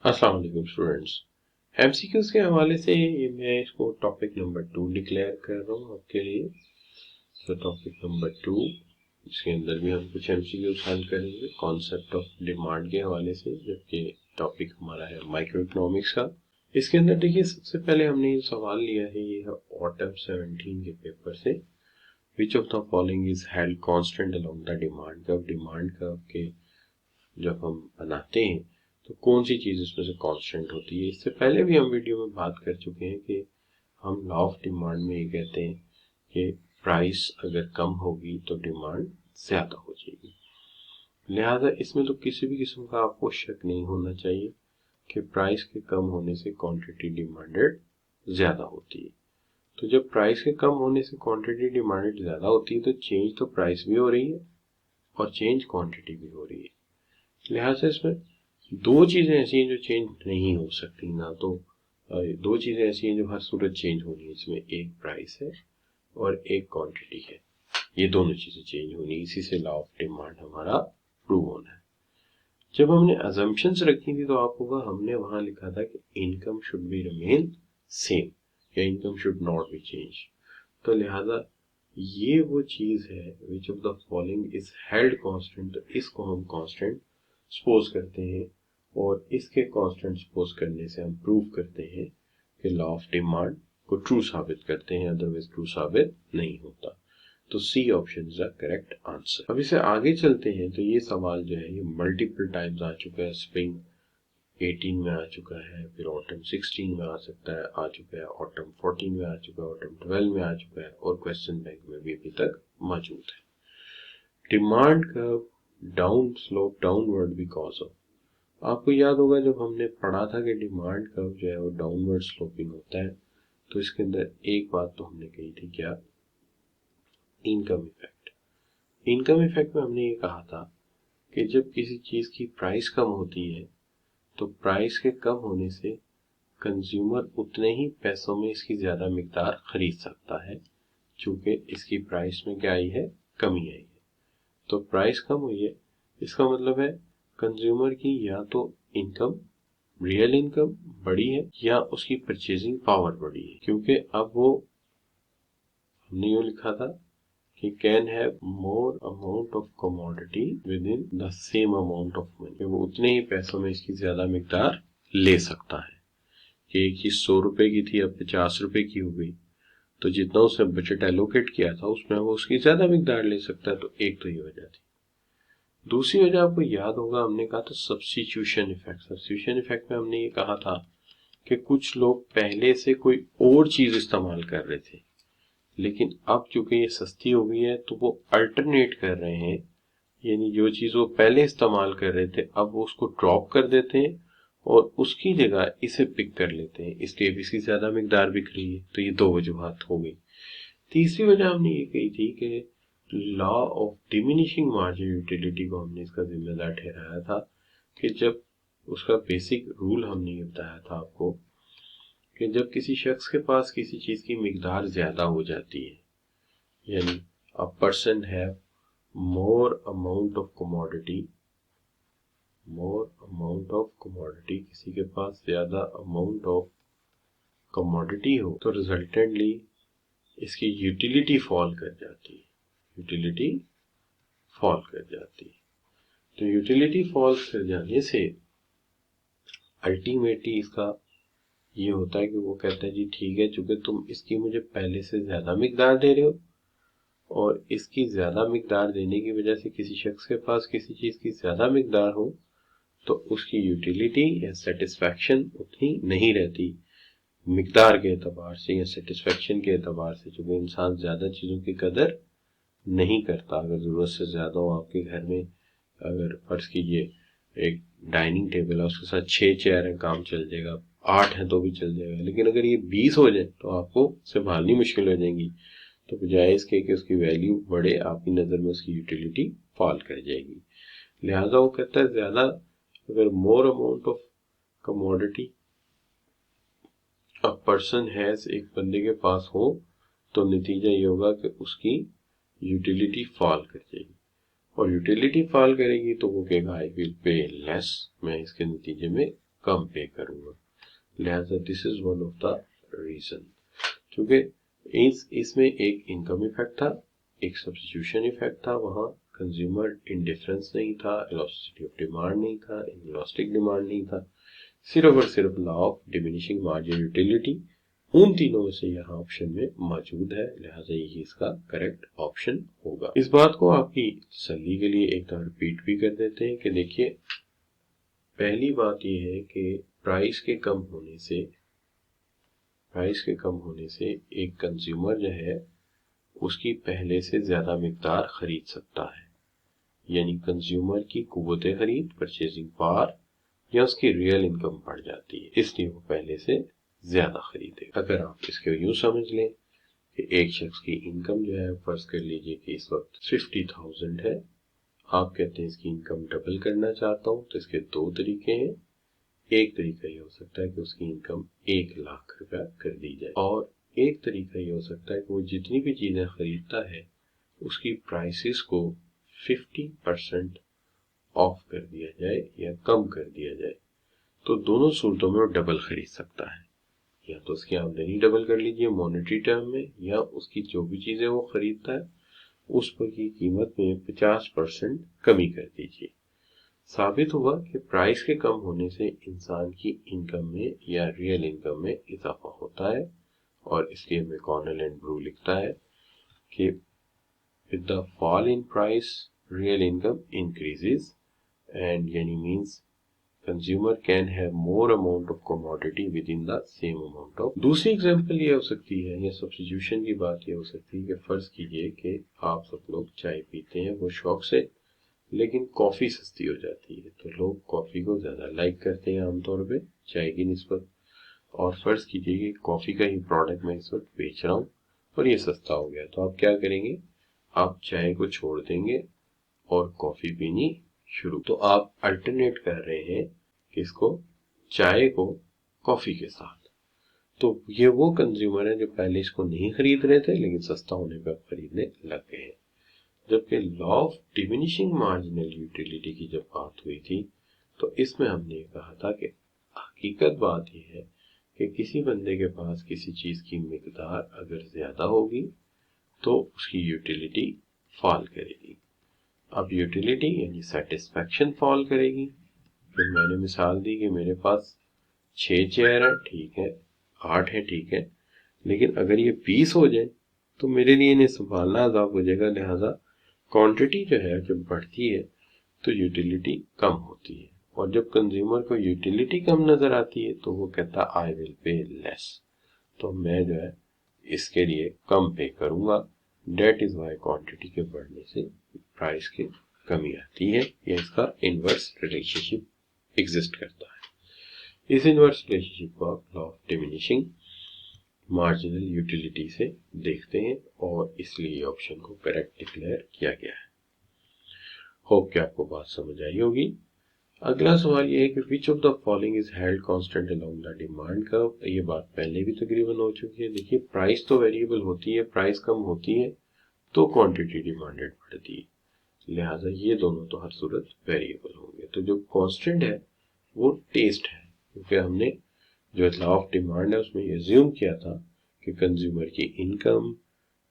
अस्सलाम वालेकुम students. MCQs के हवाले से मैं इसको टॉपिक नंबर 2 डिक्लेयर कर रहा हूँ आपके लिए। तो टॉपिक नंबर 2, इसके अंदर भी हम कुछ एमसीक्यूज हल करेंगे कॉन्सेप्ट ऑफ डिमांड के हवाले से, जबकि टॉपिक हमारा है माइक्रो इकोनॉमिक्स का। इसके अंदर देखिए, सबसे पहले हमने ये सवाल लिया है, ये है ऑटम 17 के पेपर से। विच of the following is held constant along the demand curve. Demand curve के जब हम बनाते हैं तो कौन सी चीज़ इसमें से कांस्टेंट होती है। इससे पहले भी हम वीडियो में बात कर चुके हैं कि हम लॉ ऑफ डिमांड में ये कहते हैं कि प्राइस अगर कम होगी तो डिमांड ज़्यादा हो जाएगी। लिहाजा इसमें तो किसी भी किस्म का आपको शक नहीं होना चाहिए कि प्राइस के कम होने से क्वांटिटी डिमांडेड ज़्यादा होती है। तो जब प्राइस के कम होने से क्वांटिटी डिमांडेड ज़्यादा होती है तो चेंज तो प्राइस भी हो रही है और चेंज क्वांटिटी भी हो रही है। लिहाजा इसमें दो चीज़ें ऐसी हैं जो चेंज नहीं हो सकती, ना तो दो चीज़ें ऐसी हैं जो हर सूरत चेंज होनी है। इसमें एक प्राइस है और एक क्वांटिटी है। ये दोनों चीज़ें चेंज होनी, इसी से लॉ ऑफ डिमांड हमारा प्रूव होना है। जब हमने अजम्पशंस रखी थी तो आपको हमने वहां लिखा था कि income should be remain same या income should not be change. तो लिहाजा ये वो चीज़ है which of the following is held constant, तो इसको हम कांस्टेंट सपोज करते हैं और इसके कांस्टेंट सपोज करने से हम प्रूव करते हैं कि लॉ ऑफ डिमांड को ट्रू साबित करते हैं, अदरवाइज ट्रू साबित नहीं होता। तो C option is the correct answer. अब इसे आगे चलते हैं तो ये सवाल जो है ये मल्टीपल टाइम्स आ चुका है। स्प्रिंग 18 में आ चुका है, फिर ऑटम 16 में आ सकता है, आ चुका है, ऑटम 14 में आ चुका है, ऑटम 12 में आ चुका है और क्वेश्चन बैंक में भी अभी तक मौजूद है। Demand curve down slope downward because of, आपको याद होगा जब हमने पढ़ा था कि डिमांड कर्व जो है वो डाउनवर्ड स्लोपिंग होता है, तो इसके अंदर एक बात तो हमने कही थी, क्या? Income effect. इनकम इफेक्ट में हमने ये कहा था कि जब किसी चीज की प्राइस कम होती है तो प्राइस के कम होने से कंज्यूमर उतने ही पैसों में इसकी ज्यादा मिकदार खरीद सकता है, चूंकि इसकी प्राइस में क्या आई है, कमी आई है। तो प्राइस कम हुई है, इसका मतलब है कंज्यूमर की या तो इनकम, रियल इनकम बढ़ी है या उसकी परचेजिंग पावर बढ़ी है, क्योंकि अब वो हमने यूँ लिखा था कि can have more amount of commodity with in the same amount of money, वो उतने ही पैसों में इसकी ज्यादा मिकदार ले सकता है। कि एक चीज 100 रुपए की थी अब 50 रुपए की हो गई, तो जितना उसने बजट एलोकेट किया था उसमें वो उसकी ज्यादा मिकदार ले सकता है। तो एक तो ये वजह थी। दूसरी वजह आपको याद होगा हमने कहा था सब्स्टिट्यूशन इफेक्ट। सब्स्टिट्यूशन इफेक्ट में हमने ये कहा था कि कुछ लोग पहले से कोई और चीज इस्तेमाल कर रहे थे, लेकिन अब चूंकि ये सस्ती हो गई है तो वो अल्टरनेट कर रहे हैं, यानी जो चीज वो पहले इस्तेमाल कर रहे थे अब वो उसको ड्रॉप कर देते हैं और उसकी जगह इसे पिक कर लेते हैं, इसलिए इसकी ज्यादा मिकदार बिक रही है। तो ये दो वजूहत हो गई। तीसरी वजह हमने ये कही थी कि law of diminishing margin utility को हमने इसका जिम्मेदार ठहराया था कि जब उसका बेसिक रूल हमने ये बताया था आपको कि जब किसी शख्स के पास किसी चीज की मिकदार ज्यादा हो जाती है, यानी a person have more amount of commodity, किसी के पास ज्यादा अमाउंट ऑफ कमोडिटी हो तो रिजल्टेंटली इसकी यूटिलिटी फॉल कर जाती है। तो यूटिलिटी फॉल कर जाने से अल्टीमेटली इसका ये होता है कि वो कहता है जी ठीक है, चूंकि तुम इसकी मुझे पहले से ज्यादा मिकदार दे रहे हो और इसकी ज्यादा मिकदार देने की वजह से किसी शख्स के पास किसी चीज की ज्यादा मिकदार हो तो उसकी यूटिलिटी या सेटिस्फैक्शन उतनी नहीं रहती मिकदार के एतबार से या सेटिस्फैक्शन के एतबार से, चूंकि इंसान ज्यादा चीजों की कदर नहीं करता। अगर जरूरत से ज्यादा हो आपके घर में, अगर फर्ज कीजिए एक डाइनिंग टेबल है उसके साथ 6 चेयर है, काम चल जाएगा, 8 है तो भी चल जाएगा, लेकिन अगर ये 20 हो जाए तो आपको संभालनी मुश्किल हो जाएंगी। तो बजाय इसके कि उसकी वैल्यू बढ़े, आपकी नजर में उसकी यूटिलिटी फॉल कर जाएगी। लिहाजा वो कहता है ज्यादा अगर मोर amount of commodity a person has, एक बंदे के पास हो तो नतीजा ये होगा कि उसकी यूटिलिटी फॉल कर जाएगी और यूटिलिटी फॉल करेगी तो वो कहेगा आई विल पे लेस, मैं इसके नतीजे में कम पे करूंगा। लिहाजा this is one of the reason. क्योंकि इसमें एक इनकम इफेक्ट था, एक सब्स्टिट्यूशन इफेक्ट था, वहां कंज्यूमर इंडिफरेंस नहीं था, इलास्टिसिटी ऑफ डिमांड नहीं था, इलास्टिक डिमांड नहीं था, सिर्फ और सिर्फ law of diminishing margin utility उन तीनों में से यहाँ ऑप्शन में मौजूद है। लिहाजा यही इसका करेक्ट ऑप्शन होगा। इस बात को आपकी तसल्ली के लिए एक बार रिपीट भी कर देते हैं कि देखिए, पहली बात यह है कि प्राइस के कम होने से एक कंज्यूमर जो है उसकी पहले से ज्यादा मिकदार खरीद सकता है, यानी कंज्यूमर की कुव्वत खरीद, परचेजिंग पावर या उसकी रियल इनकम बढ़ जाती है, इसलिए वो पहले से ज्यादा खरीदे। अगर आप इसको यूं समझ लें कि एक शख्स की इनकम जो है, फर्ज कर लीजिए कि इस वक्त 50,000 है, आप कहते हैं इसकी इनकम डबल करना चाहता हूं, तो इसके दो तरीके हैं। एक तरीका ये हो सकता है कि उसकी इनकम 1 लाख रुपया कर दी जाए, और एक तरीका ये हो सकता है कि वो जितनी भी चीजें खरीदता है उसकी प्राइसेस को 50% ऑफ कर दिया जाए या कम कर दिया जाए, तो दोनों सूरतों में वो डबल खरीद सकता है। या तो उसकी आमदनी डबल कर लीजिए मॉनेटरी टर्म में, या उसकी जो भी चीजें वो खरीदता है उस पर की कीमत में 50% कमी कर दीजिए। साबित हुआ कि प्राइस के कम होने से इंसान की इनकम में या रियल इनकम में इजाफा होता है, और इसलिए मैकॉनेल एंड ब्रू लिखता है कि with the fall in price real income increases, and यानी means consumer can have more amount of commodity with in the same amount of. दूसरी एग्जांपल ये हो सकती है, या सब्स्टिट्यूशन की बात ये हो सकती है कि फर्ज कीजिए कि आप सब लोग चाय पीते हैं वो शौक से, लेकिन कॉफी सस्ती हो जाती है, तो लोग कॉफी को ज्यादा लाइक करते हैं आमतौर पे चाय की निस्बत। और फर्ज कीजिए कि कॉफी का ही प्रोडक्ट मैं इस वक्त बेच रहा हूँ और ये सस्ता हो गया, तो आप क्या करेंगे, आप चाय को छोड़ देंगे और कॉफी पीनी शुरू। तो आप अल्टरनेट कर रहे हैं किसको, चाय को कॉफी के साथ। तो ये वो कंज्यूमर है जो पहले इसको नहीं खरीद रहे थे, लेकिन सस्ता होने पर खरीदने लग गए हैं। जबकि law of diminishing marginal utility की जब बात हुई थी, तो इसमें हमने कहा था कि हकीकत बात यह है कि किसी बंदे के पास किसी चीज की मिकदार अगर ज्यादा होगी तो उसकी यूटिलिटी फॉल करेगी। अब यूटिलिटी यानी सेटिस्फेक्शन फॉल करेगी। फिर मैंने मिसाल दी कि मेरे पास 6 चेयर है, ठीक है, 8 है, ठीक है, लेकिन अगर ये 20 हो जाए तो मेरे लिए इन्हें संभालना अज़ाब हो जाएगा। लिहाजा क्वांटिटी जो है जब बढ़ती है तो यूटिलिटी कम होती है, और जब कंज्यूमर को यूटिलिटी कम नजर आती है तो वो कहता है आई विल पे लेस, तो मैं जो है इसके लिए कम पे करूंगा। डेट इज वाई क्वांटिटी के बढ़ने से प्राइस की कमी आती है, या इसका इनवर्स रिलेशनशिप एग्जिस्ट करता है। इस इनवर्स रिलेशनशिप को आप law of diminishing marginal utility से देखते हैं, और इसलिए ऑप्शन को करेक्ट डिक्लेयर किया गया है। होप कि आपको बात समझ आई होगी। अगला सवाल ये है कि विच of the following is held constant along the demand curve. ये बात पहले भी तकरीबन हो चुकी है। देखिए, प्राइस तो वेरिएबल होती है, प्राइस कम होती है तो क्वांटिटी डिमांडेड बढ़ती है, लिहाजा ये दोनों तो हर सूरत वेरिएबल होंगे। तो जो कांस्टेंट है वो टेस्ट है, क्योंकि हमने जो लॉ ऑफ डिमांड है उसमें एज्यूम किया था कि कंज्यूमर की income,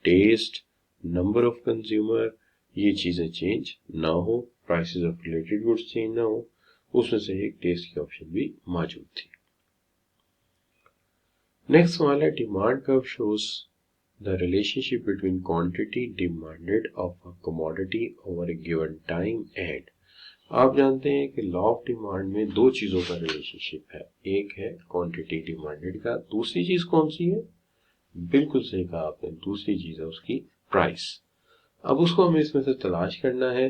taste, number of consumer, ये चीजें चेंज ना हो, prices of related goods change ना हो, उसमें से एक टेस्ट की ऑप्शन भी मौजूद थी। नेक्स्ट सवाल है, demand curve shows the relationship between quantity demanded of a commodity over A given time and. आप जानते हैं कि लॉ ऑफ डिमांड में दो चीजों का रिलेशनशिप है, एक है क्वांटिटी डिमांडेड का, दूसरी चीज कौन सी है, बिल्कुल सही कहा आपने, दूसरी चीज है उसकी प्राइस। अब उसको हमें इसमें से तलाश करना है।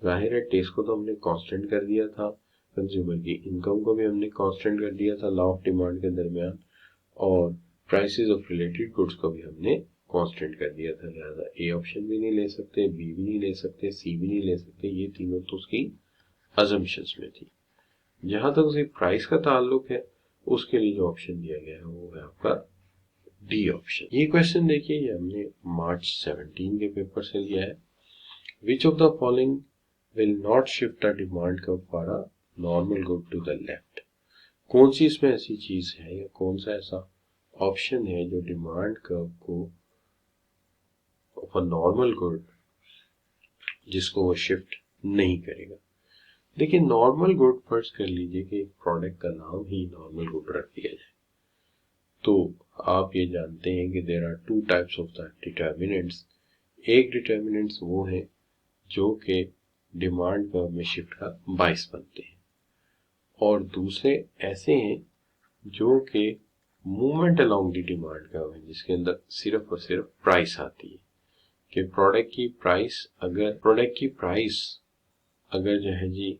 जाहिर है टेस्ट को तो हमने कांस्टेंट कर दिया था, कंज्यूमर की इनकम को भी हमने कांस्टेंट कर दिया था लॉ ऑफ डिमांड के दरमियान, और प्राइसेस ऑफ रिलेटेड गुड्स को भी हमने कांस्टेंट कर दिया था। लिहाजा ए ऑप्शन भी नहीं ले सकते, बी भी नहीं ले सकते, सी भी नहीं ले सकते, ये तीनों तो उसकी अजम्पशंस में थी। जहां तक उसकी प्राइस का ताल्लुक है उसके लिए जो ऑप्शन दिया गया है वो है आपका डी ऑप्शन। ये क्वेश्चन देखिए, ये हमने मार्च 17 के पेपर से लिया है। Which of the following will not shift the demand curve for a normal good to the left. कौन सी इसमें ऐसी चीज है या कौन सा ऐसा ऑप्शन है जो डिमांड कर्व को ऑफ अ नॉर्मल गुड जिसको वो शिफ्ट नहीं करेगा। देखिए नॉर्मल गुड फर्ज कर लीजिए कि एक प्रोडक्ट का नाम ही नॉर्मल गुड रख दिया जाए, तो आप ये जानते हैं कि there are two types of the determinants. एक डिटर्मिनेंट्स वो है जो कि डिमांड कर्व में शिफ्ट का बायस बनते हैं, और दूसरे ऐसे हैं जो कि movement along the demand curve है, जिसके अंदर सिर्फ और सिर्फ प्राइस आती है कि प्रोडक्ट की प्राइस अगर जो है जी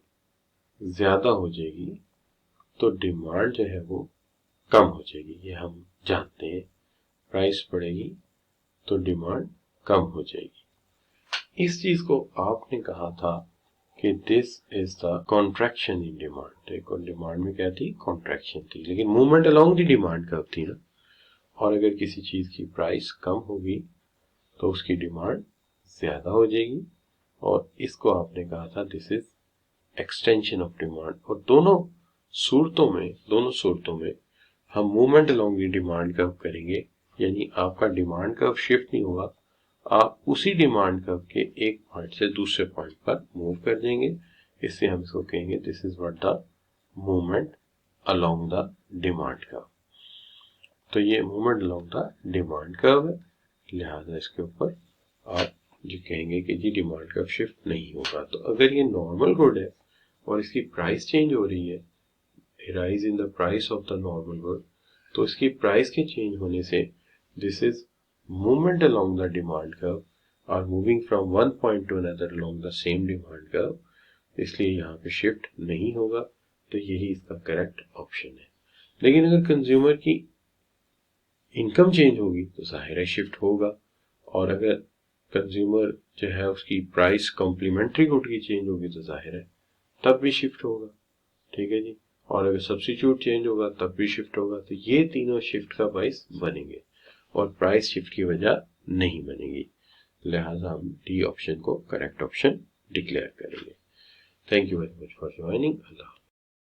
ज्यादा हो जाएगी तो डिमांड जो है वो कम हो जाएगी। ये हम जानते हैं, प्राइस बढ़ेगी तो डिमांड कम हो जाएगी। इस चीज को आपने कहा था कि this is the contraction in demand. देखो डिमांड में क्या थी, कॉन्ट्रैक्शन थी, लेकिन movement along the demand curve थी ना। और अगर किसी चीज की प्राइस कम होगी तो उसकी डिमांड ज्यादा हो जाएगी, और इसको आपने कहा था this is extension of demand. और दोनों सूरतों में हम movement along the demand curve करेंगे, यानी आपका डिमांड कर्व शिफ्ट नहीं होगा, आप उसी डिमांड कर्व के एक पॉइंट से दूसरे पॉइंट पर मूव कर देंगे। इससे हम इसको कहेंगे this is what the movement along the demand curve. तो ये movement along the demand curve है, लिहाजा इसके ऊपर आप जो कहेंगे कि जी डिमांड कर्व शिफ्ट नहीं होगा। तो अगर ये नॉर्मल गुड है और इसकी प्राइस चेंज हो रही है, rise in the price of the normal good, तो इसकी प्राइस के चेंज होने से this is movement along the demand curve और moving from one point to another along the same demand curve, इसलिए यहाँ पे शिफ्ट नहीं होगा। तो यही इसका करेक्ट ऑप्शन है। लेकिन अगर कंज्यूमर की इनकम चेंज होगी तो जाहिर है शिफ्ट होगा, और अगर कंज्यूमर जो है उसकी प्राइस कॉम्प्लीमेंट्री गुड की चेंज होगी तो जाहिर है तब भी शिफ्ट होगा। ठीक है जी। और अगर सब्स्टिट्यूट चेंज होगा तब भी शिफ्ट होगा। तो ये तीनों शिफ्ट का बायस बनेंगे और प्राइस शिफ्ट की वजह नहीं बनेगी। लिहाजा हम डी ऑप्शन को करेक्ट ऑप्शन डिक्लेयर करेंगे। Thank you very much for joining. Allah.